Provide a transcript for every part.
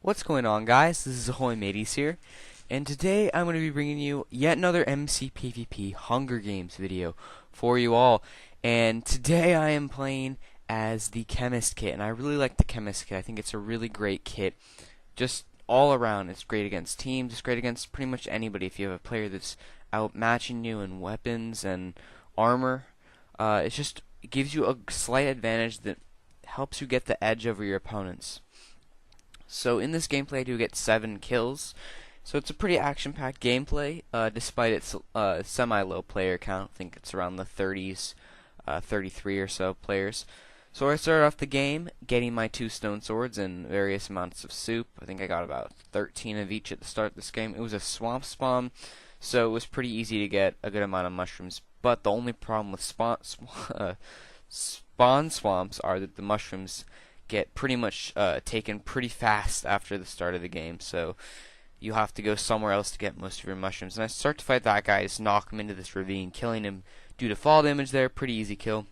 What's going on, guys? This is AhoyMateyz here, and today I'm going to be bringing you yet another Mcpvp Hunger Games video for you all. And today I am playing as the Chemist kit, and I really like the Chemist kit. I think it's a really great kit, just all around. It's great against teams, it's great against pretty much anybody. If you have a player that's outmatching you in weapons and armor, it gives you a slight advantage that helps you get the edge over your opponents. So in this gameplay I do get 7 kills, so it's a pretty action-packed gameplay, despite its semi-low player count. I think it's around the 30s, 33 or so players. So I started off the game getting my 2 stone swords and various amounts of soup. I think I got about 13 of each at the start of this game. It was a swamp spawn, so it was pretty easy to get a good amount of mushrooms, but the only problem with spawn swamps are that the mushrooms get pretty much taken pretty fast after the start of the game, so you have to go somewhere else to get most of your mushrooms. And I start to fight that guy, just knock him into this ravine, killing him due to fall damage there. Pretty easy kill,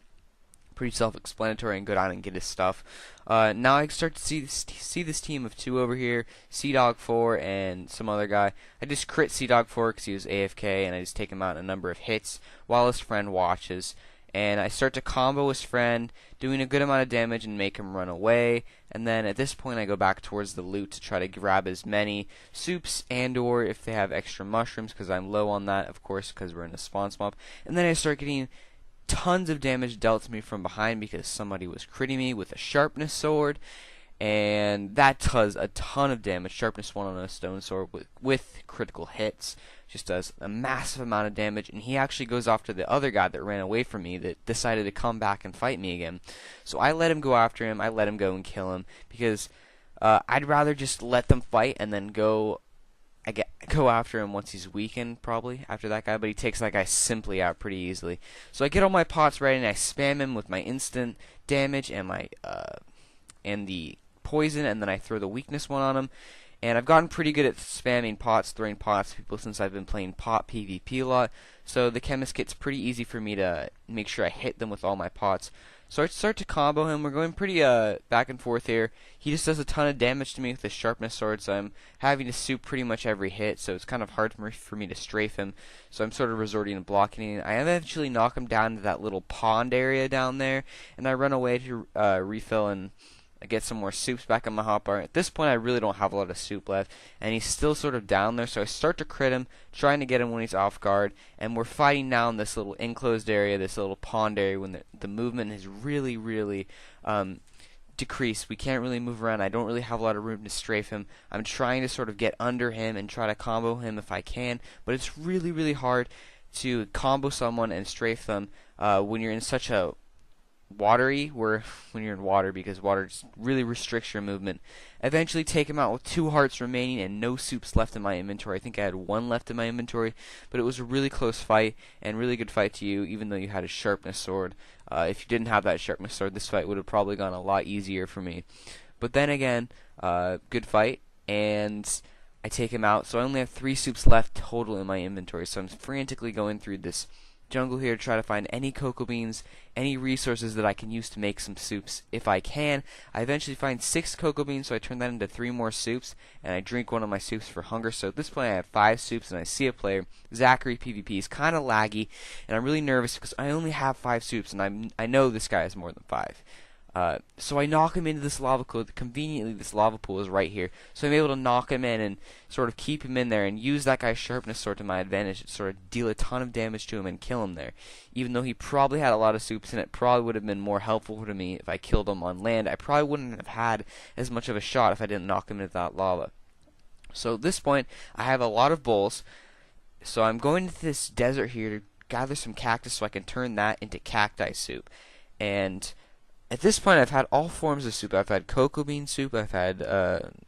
pretty self-explanatory, and go down and get his stuff. Now I start to see this team of 2 over here, Seadog4 and some other guy. I just crit Seadog4 because he was AFK, and I just take him out in a number of hits while his friend watches. And I start to combo his friend, doing a good amount of damage and make him run away. And then at this point I go back towards the loot to try to grab as many soups and or if they have extra mushrooms, because I'm low on that, of course, because we're in a spawn swamp. And then I start getting tons of damage dealt to me from behind because somebody was critting me with a sharpness sword. And that does a ton of damage. Sharpness 1 on a stone sword with critical hits just does a massive amount of damage, and he actually goes after the other guy that ran away from me that decided to come back and fight me again. So I let him go after him. I let him go and kill him because I'd rather just let them fight and then go after him once he's weakened, probably, after that guy, but he takes that guy simply out pretty easily. So I get all my pots ready and I spam him with my instant damage and my and the poison, and then I throw the weakness 1 on him. And I've gotten pretty good at spamming pots, throwing pots to people since I've been playing pot PvP a lot. So the Chemist kit's pretty easy for me to make sure I hit them with all my pots. So I start to combo him. We're going pretty back and forth here. He just does a ton of damage to me with his sharpness sword, so I'm having to soup pretty much every hit. So it's kind of hard for me to strafe him. So I'm sort of resorting to blocking him. I eventually knock him down to that little pond area down there, and I run away to refill and I get some more soups back on my hotbar. At this point I really don't have a lot of soup left, and he's still sort of down there, so I start to crit him, trying to get him when he's off guard, and we're fighting now in this little enclosed area, this little pond area, when the movement is really decreased. We can't really move around. I don't really have a lot of room to strafe him. I'm trying to sort of get under him and try to combo him if I can, but it's really hard to combo someone and strafe them when you're in such a when you're in water, because water just really restricts your movement. Eventually take him out with 2 hearts remaining and no soups left in my inventory. I think I had 1 left in my inventory, but it was a really close fight and really good fight to you, even though you had a sharpness sword. If you didn't have that sharpness sword, this fight would have probably gone a lot easier for me. But then again, good fight, and I take him out. So I only have 3 soups left total in my inventory, so I'm frantically going through this jungle here to try to find any cocoa beans, any resources that I can use to make some soups if I can. I eventually find 6 cocoa beans, so I turn that into 3 more soups, and I drink 1 of my soups for hunger. So at this point I have 5 soups, and I see a player, Zachary PvP, is kind of laggy, and I'm really nervous because I only have 5 soups, and I know this guy has more than 5. So I knock him into this lava pool. Conveniently, this lava pool is right here, so I'm able to knock him in and sort of keep him in there and use that guy's sharpness sword to my advantage to sort of deal a ton of damage to him and kill him there. Even though he probably had a lot of soups, and it probably would have been more helpful to me if I killed him on land, I probably wouldn't have had as much of a shot if I didn't knock him into that lava. So at this point, I have a lot of bowls, so I'm going to this desert here to gather some cactus so I can turn that into cacti soup. And at this point, I've had all forms of soup. I've had cocoa bean soup, I've had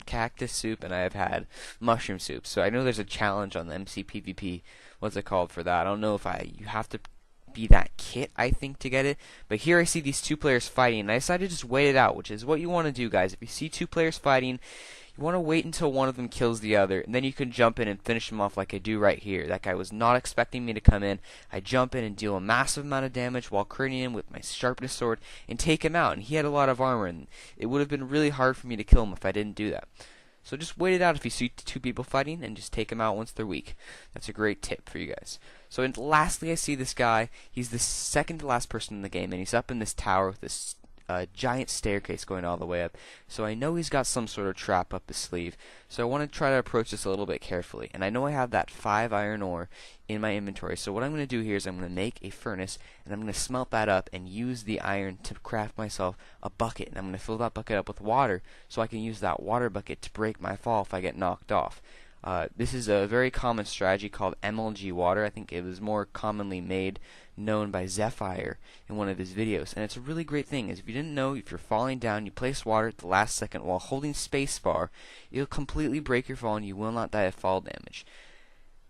cactus soup, and I've had mushroom soup. So I know there's a challenge on the Mcpvp. What's it called for that? I don't know if you have to be that kit, I think, to get it. But here I see these 2 players fighting, and I decided to just wait it out, which is what you want to do, guys. If you see 2 players fighting, you want to wait until one of them kills the other, and then you can jump in and finish him off like I do right here. That guy was not expecting me to come in. I jump in and deal a massive amount of damage while critting him with my sharpness sword and take him out. And he had a lot of armor, and it would have been really hard for me to kill him if I didn't do that. So just wait it out if you see two people fighting and just take them out once they're weak. That's a great tip for you guys. So and lastly, I see this guy. He's the second to last person in the game, and he's up in this tower with this giant staircase going all the way up. So I know he's got some sort of trap up his sleeve. So I want to try to approach this a little bit carefully. And I know I have that 5 iron ore in my inventory. So what I'm going to do here is I'm going to make a furnace, and I'm going to smelt that up and use the iron to craft myself a bucket. And I'm going to fill that bucket up with water so I can use that water bucket to break my fall if I get knocked off. This is a very common strategy called MLG water. I think it was more commonly known by Zephyr in one of his videos. And it's a really great thing. Is if you didn't know, if you're falling down, you place water at the last second while holding spacebar, it'll completely break your fall and you will not die of fall damage.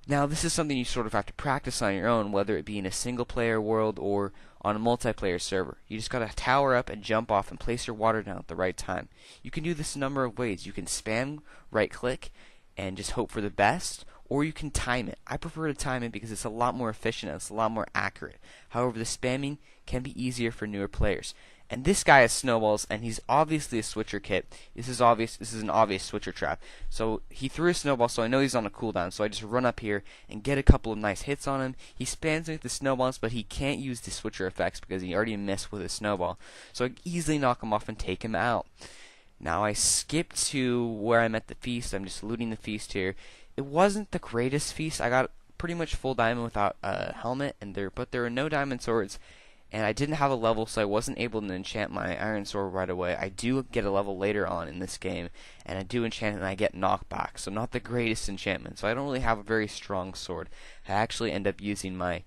Now, this is something you sort of have to practice on your own, whether it be in a single-player world or on a multiplayer server. You just gotta tower up and jump off and place your water down at the right time. You can do this a number of ways. You can spam right-click and just hope for the best, or you can time it. I prefer to time it because it's a lot more efficient and it's a lot more accurate. However, the spamming can be easier for newer players. And this guy has snowballs, and he's obviously a switcher kit. This is obvious. This is an obvious switcher trap. So he threw a snowball, so I know he's on a cooldown. So I just run up here and get a couple of nice hits on him. He spams me with the snowballs, but he can't use the switcher effects because he already missed with his snowball. So I can easily knock him off and take him out. Now I skipped to where I'm at the feast. I'm just looting the feast here. It wasn't the greatest feast. I got pretty much full diamond without a helmet, but there were no diamond swords, and I didn't have a level, so I wasn't able to enchant my iron sword right away. I do get a level later on in this game, and I do enchant it and I get knockback, so not the greatest enchantment. So I don't really have a very strong sword. I actually end up using my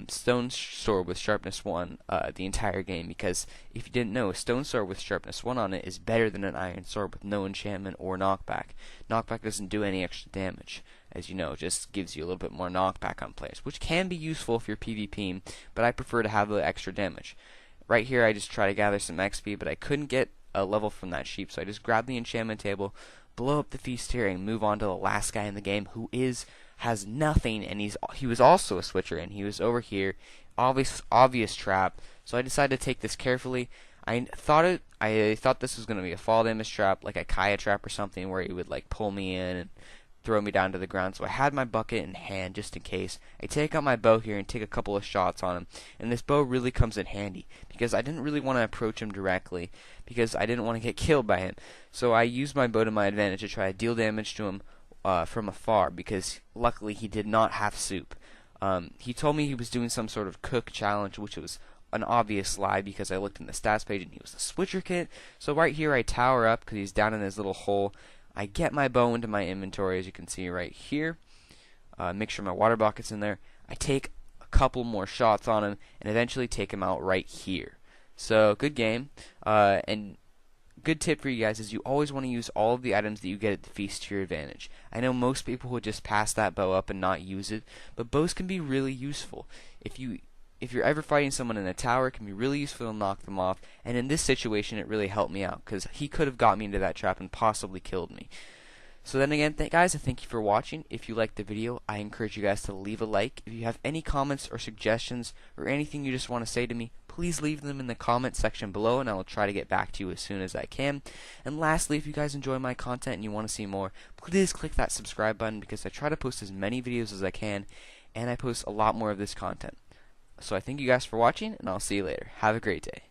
stone sword with sharpness 1 the entire game, because if you didn't know, a stone sword with sharpness 1 on it is better than an iron sword with no enchantment or knockback. Knockback doesn't do any extra damage, as you know, it just gives you a little bit more knockback on players, which can be useful if you're PvPing, but I prefer to have the extra damage. Right here I just try to gather some XP, but I couldn't get a level from that sheep, so I just grabbed the enchantment table, blow up the feast here, and move on to the last guy in the game who has nothing, and he was also a switcher, and he was over here, obvious trap. So I decided to take this carefully. I thought this was going to be a fall damage trap, like a Kaya trap or something, where he would like pull me in and throw me down to the ground. So I had my bucket in hand just in case. I take out my bow here and take a couple of shots on him, and this bow really comes in handy because I didn't really want to approach him directly because I didn't want to get killed by him. So I used my bow to my advantage to try to deal damage to him from afar, because luckily he did not have soup. He told me he was doing some sort of cook challenge, which was an obvious lie because I looked in the stats page and he was a switcher kit. So right here I tower up because he's down in his little hole. I get my bow into my inventory, as you can see right here. Make sure my water bucket's in there. I take a couple more shots on him and eventually take him out right here. So good game, and good tip for you guys is you always want to use all of the items that you get at the feast to your advantage. I know most people would just pass that bow up and not use it, but bows can be really useful. If you're ever fighting someone in a tower, it can be really useful to knock them off, and in this situation it really helped me out because he could have got me into that trap and possibly killed me. So then again, guys, I thank you for watching. If you liked the video, I encourage you guys to leave a like. If you have any comments or suggestions or anything you just want to say to me, please leave them in the comment section below, and I will try to get back to you as soon as I can. And lastly, if you guys enjoy my content and you want to see more, please click that subscribe button because I try to post as many videos as I can, and I post a lot more of this content. So I thank you guys for watching, and I'll see you later. Have a great day.